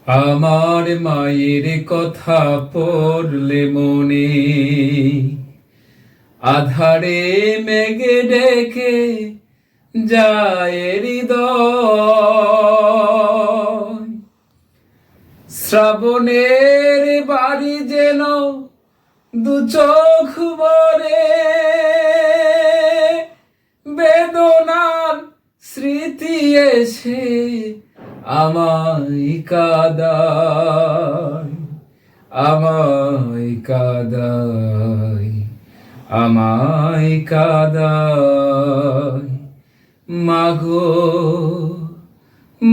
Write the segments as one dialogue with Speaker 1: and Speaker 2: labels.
Speaker 1: আমার মায়ের কথা পড়লে মনে আধারে মেঘে ডেকে যায় হৃদয়। শ্রাবণের বাড়ি যেন দু চোখ ভরে বেদনার স্মৃতি এসে আমায় কাঁদায়, আমায় কাঁদায়, আমায় কাঁদায়। মাগো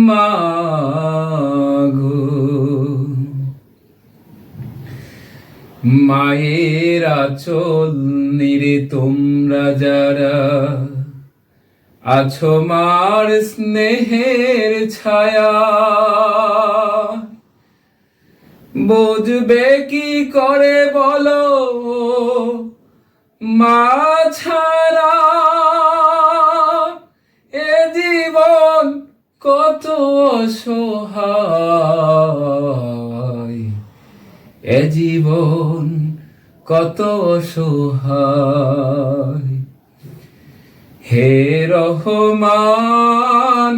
Speaker 1: মাগো, মায়ের আঁচল নিরে তোমরা যারা আছো মার স্নেহের ছায়া, বুঝবে কি করে বলো মা ছাড়া এ জীবন কত অসহায়, এ জীবন কত অসহায়। হে রহমান,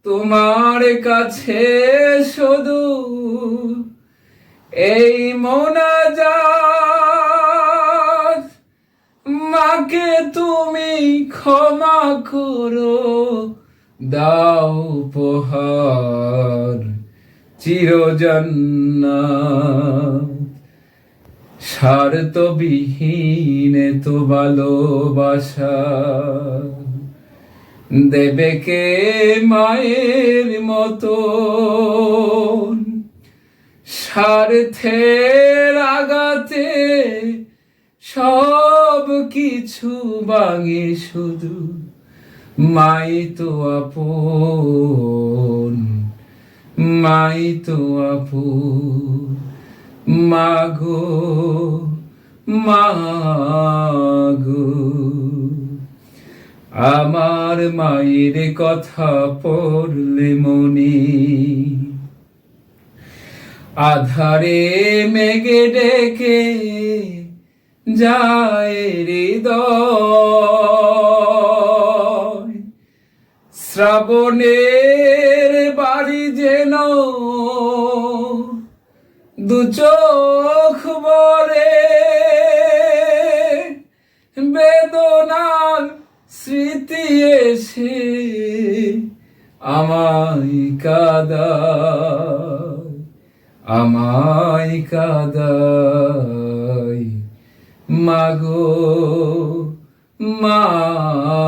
Speaker 1: তোমার কাছে শুধু এই মোনাজাত, মাকে তুমি ক্ষমা করো, দাও উপহার চিরজান্নাত। স্বার্থবিহীন তো ভালোবাসা দেবে কে মায়ের মতো, স্বার্থের আঘাতে সব কিছু ভাঙে, শুধু মাই তো আপন, মাই তো আপন। মাগো মাগো, আমার মায়ের কথা পড়লে মনে আধারে মেঘে ডেকে যায় হৃদয়। শ্রাবণের বাড়ি যেন দু চোখ ভরে বেদনার স্মৃতি এসে আমায় কাঁদায়, আমায় কাঁদায়। মাগো মাগো।